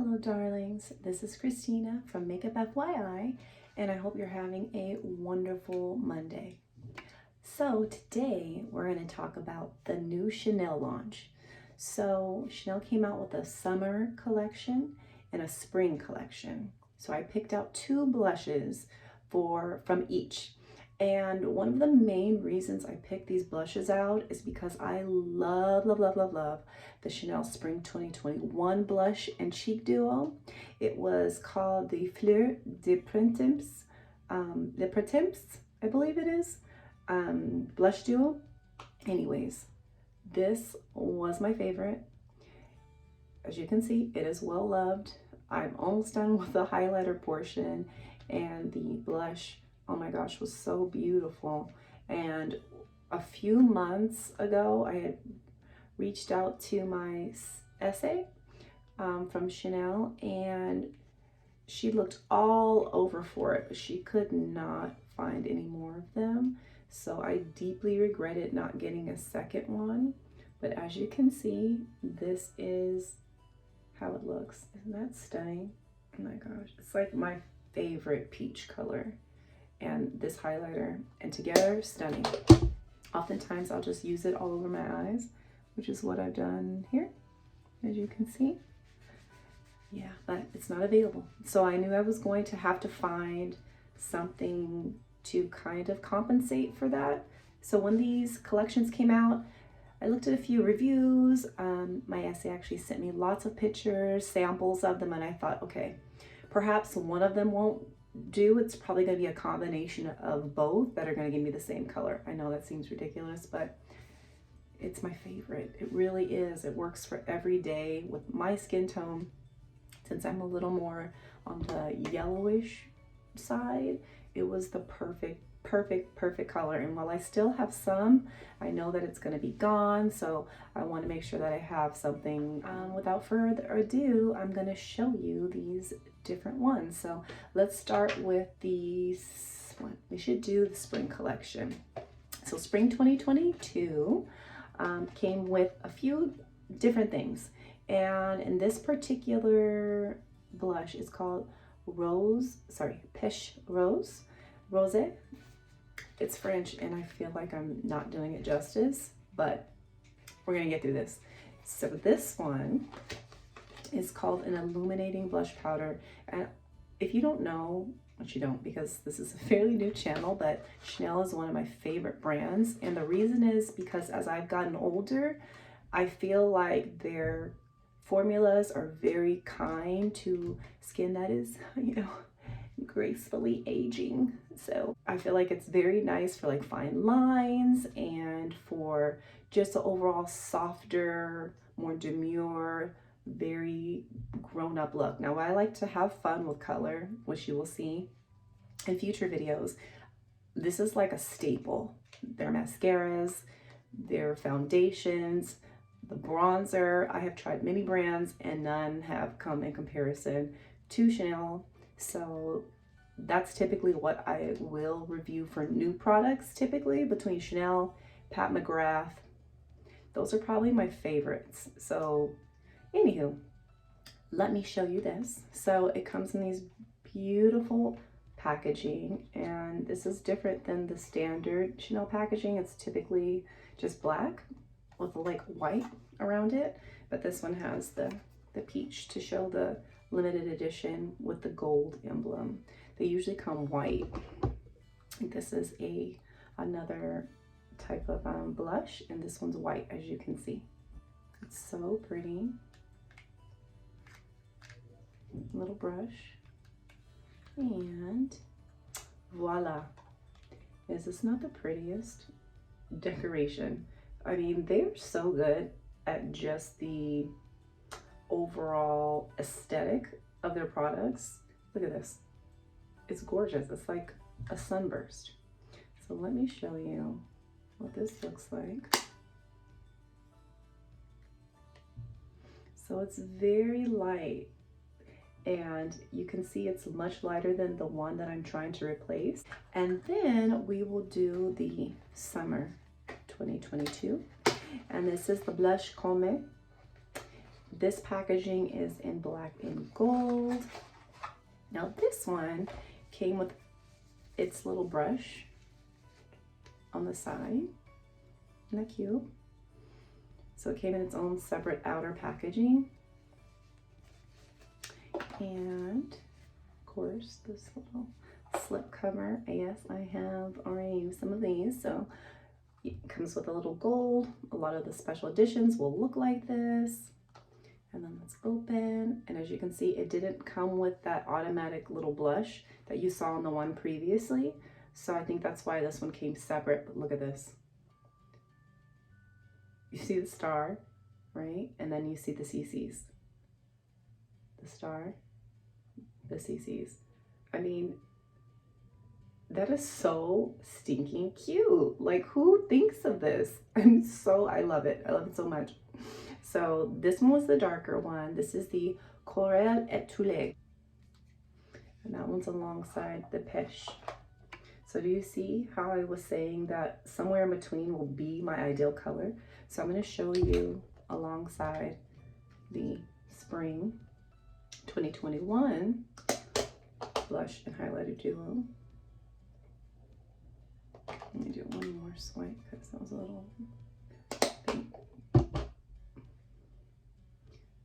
Hello darlings, this is Christina from Makeup FYI, and I hope you're having a wonderful Monday. So today we're going to talk about the new Chanel launch. So Chanel came out with a summer collection and a spring collection. So I picked out two blushes from each. And one of the main reasons I picked these blushes out is because I love the Chanel Spring 2021 blush and cheek duo. It was called the Fleurs de Printemps, I believe it is, blush duo. Anyways, this was my favorite. As you can see, it is well loved. I'm almost done with the highlighter portion, and the blush, oh my gosh, was so beautiful. And a few months ago, I had reached out to my essay from Chanel, and she looked all over for it, but she could not find any more of them. So I deeply regretted not getting a second one. But as you can see, this is how it looks. Isn't that stunning? Oh my gosh, it's like my favorite peach color. And this highlighter, and together, stunning. Oftentimes I'll just use it all over my eyes, which is what I've done here, as you can see. Yeah, but it's not available. So I knew I was going to have to find something to kind of compensate for that. So when these collections came out, I looked at a few reviews. My essay actually sent me lots of pictures, samples of them, and I thought, okay, perhaps one of them won't do. It's probably going to be a combination of both that are going to give me the same color. I know that seems ridiculous, but it's my favorite. It really is. It works for every day with my skin tone. Since I'm a little more on the yellowish side, it was the perfect color. And while I still have some, I know that it's going to be gone, so I want to make sure that I have something. Without further ado, I'm going to show you these different ones. So let's start with these. We should do the spring collection. So spring 2022 came with a few different things, and in this particular blush is called Peche Rosee. It's French, and I feel like I'm not doing it justice, but we're gonna get through this. So this one is called an Illuminating Blush Powder. And if you don't know, which you don't because this is a fairly new channel, but Chanel is one of my favorite brands. And the reason is because as I've gotten older, I feel like their formulas are very kind to skin that is, gracefully aging. So I feel like it's very nice for like fine lines and for just the overall softer, more demure, very grown-up look. Now I like to have fun with color, which you will see in future videos. This is like a staple. Their mascaras, their foundations, the bronzer. I have tried many brands and none have come in comparison to Chanel. So that's typically what I will review for new products, typically between Chanel, Pat McGrath. Those are probably my favorites. So anywho, let me show you this. So it comes in these beautiful packaging, and this is different than the standard Chanel packaging. It's typically just black with like white around it, but this one has the peach to show the limited edition with the gold emblem. They usually come white. This is another type of blush, and this one's white, as you can see. It's so pretty. Little brush, and voila. Is this not the prettiest decoration? I mean, they're so good at just the overall aesthetic of their products. Look at this. It's gorgeous. It's like a sunburst. So let me show you what this looks like. So it's very light, and you can see it's much lighter than the one that I'm trying to replace. And then we will do the summer 2022. And this is the blush Comme. This packaging is in black and gold. Now this one came with its little brush on the side. Isn't that cute? So it came in its own separate outer packaging. And of course, this little slip cover. Yes, I have already used some of these. So it comes with a little gold. A lot of the special editions will look like this. And then let's open. And as you can see, it didn't come with that automatic little blush that you saw in the one previously. So I think that's why this one came separate. But look at this. You see the star, right? And then you see the CCs. The star, the CCs. I mean, that is so stinking cute. Like, who thinks of this? I love it. I love it so much. So this one was the darker one. This is the Corail Etoile. And that one's alongside the Peche. So do you see how I was saying that somewhere in between will be my ideal color? So I'm going to show you alongside the Spring 2021 blush and highlighter duo. Let me do one more swipe because that was a little pink.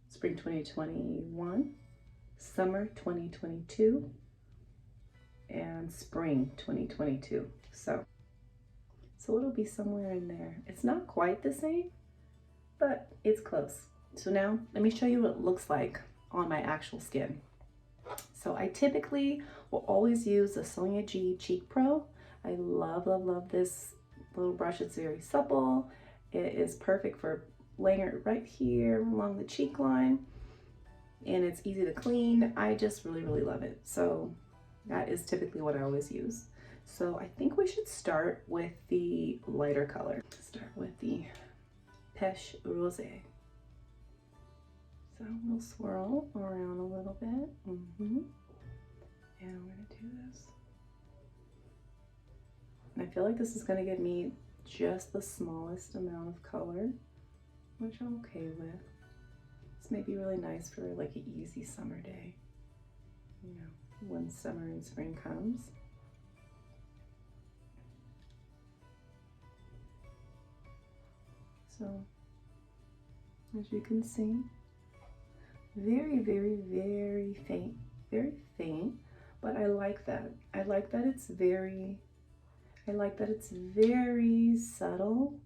Spring 2021, Summer 2022, and Spring 2022. So it'll be somewhere in there. It's not quite the same, but it's close. So now let me show you what it looks like on my actual skin. So I typically will always use the Sonia G Cheek Pro. I love, love, love this little brush. It's very supple. It is perfect for laying it right here along the cheek line. And it's easy to clean. I just really, really love it. So that is typically what I always use. So I think we should start with the lighter color. Start with the Peche Rosee. So we'll swirl around a little bit. And we're gonna do this. And I feel like this is gonna give me just the smallest amount of color, which I'm okay with. This may be really nice for like an easy summer day, you know, when summer and spring comes. So, as you can see, very, very, very faint, but I like that. I like that it's very subtle,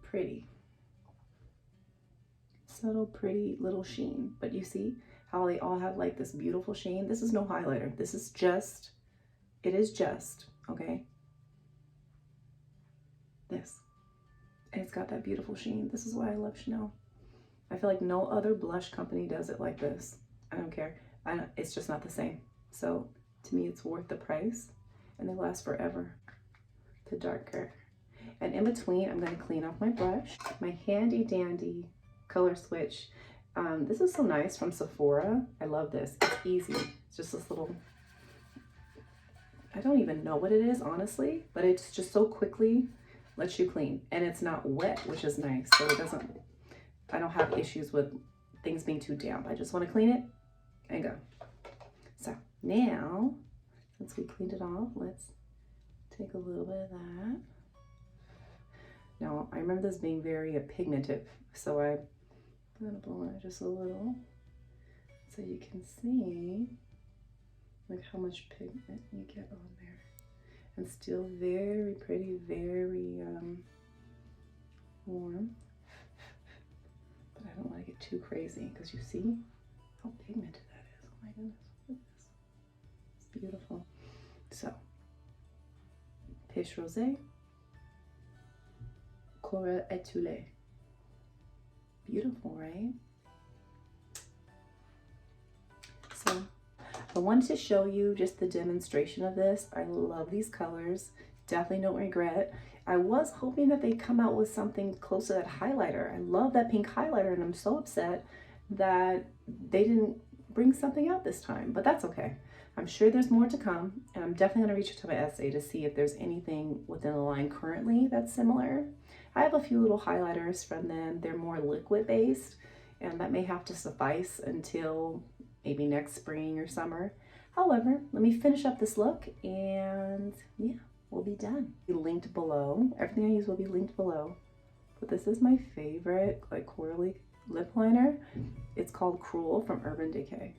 pretty. Subtle, pretty little sheen. But you see how they all have like this beautiful sheen? This is no highlighter. This is just, it is just, okay? This. And it's got that beautiful sheen. This is why I love Chanel. I feel like no other blush company does it like this. I don't care. It's just not the same. So to me, it's worth the price. And they last forever. The darker. And in between, I'm going to clean off my brush. My handy dandy color switch. This is so nice from Sephora. I love this. It's easy. It's just this little, I don't even know what it is, honestly, but it's just so quickly lets you clean. And it's not wet, which is nice. So it doesn't, I don't have issues with things being too damp. I just want to clean it and go. So now, since we cleaned it off, let's take a little bit of that. Now, I remember this being very pigmented, so I'm gonna blow it just a little so you can see like how much pigment you get on there. And still very pretty, very warm. But I don't want to get too crazy because you see how pigmented that is. Oh my goodness, look at this. It's beautiful. So, Peche Rosee, Corail Etoile. Beautiful, right? So, I wanted to show you just the demonstration of this. I love these colors. Definitely don't regret. I was hoping that they'd come out with something close to that highlighter. I love that pink highlighter, and I'm so upset that they didn't bring something out this time, but that's okay. I'm sure there's more to come, and I'm definitely going to reach out to my essay to see if there's anything within the line currently that's similar. I have a few little highlighters from them. They're more liquid based, and that may have to suffice until maybe next spring or summer. However, let me finish up this look and yeah, we'll be done. Linked below. Everything I use will be linked below. But this is my favorite like corally lip liner. It's called Cruel from Urban Decay.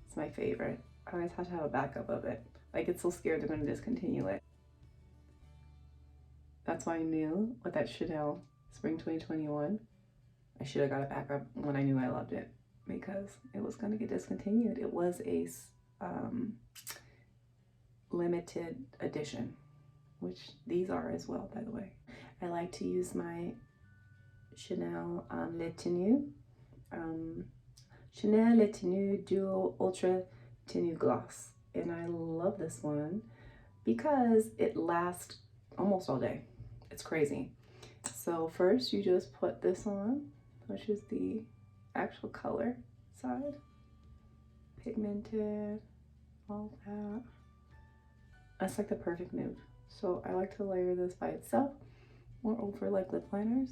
It's my favorite. I always have to have a backup of it. I get so scared they're going to discontinue it. That's why I knew with that Chanel Spring 2021, I should have got a backup when I knew I loved it, because it was going to get discontinued. It was a limited edition, which these are as well, by the way. I like to use my Chanel Le Tenue, Chanel Le Tenue Duo Ultra Tenue Gloss. And I love this one because it lasts almost all day. It's crazy. So first you just put this on, which is the actual color side. Pigmented, all that. That's like the perfect nude. So I like to layer this by itself or over like lip liners.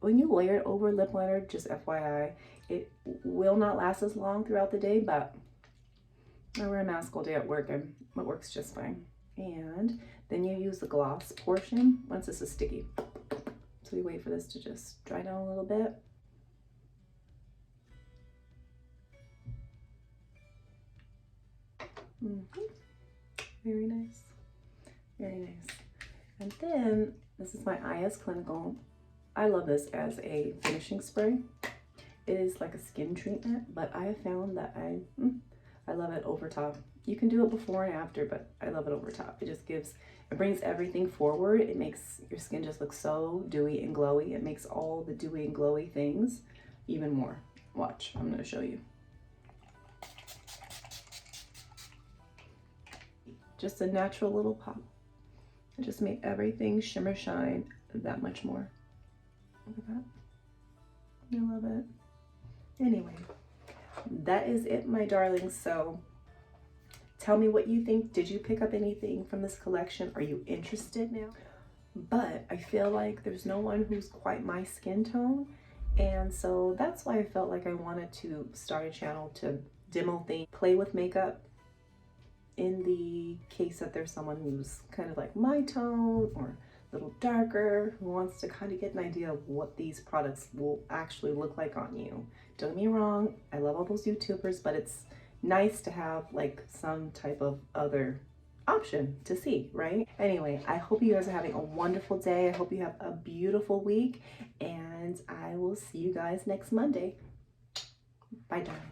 When you layer it over lip liner, just FYI, it will not last as long throughout the day, but I wear a mask all day at work and it works just fine. And then you use the gloss portion once this is sticky. So you wait for this to just dry down a little bit. Very nice. Very nice. And then this is my IS Clinical. I love this as a finishing spray. It is like a skin treatment, but I have found that I love it over top. You can do it before and after, but I love it over top. It just gives, it brings everything forward. It makes your skin just look so dewy and glowy. It makes all the dewy and glowy things even more. Watch, I'm gonna show you. Just a natural little pop. It just made everything shimmer shine that much more. Look at that. I love it. Anyway, that is it, my darlings. So tell me what you think. Did you pick up anything from this collection? Are you interested now? But I feel like there's no one who's quite my skin tone. And so that's why I felt like I wanted to start a channel to demo things, play with makeup, in the case that there's someone who's kind of like my tone or a little darker, who wants to kind of get an idea of what these products will actually look like on you. Don't get me wrong, I love all those YouTubers, but it's nice to have like some type of other option to see, right? Anyway, I hope you guys are having a wonderful day. I hope you have a beautiful week, and I will see you guys next Monday. Bye, darlings.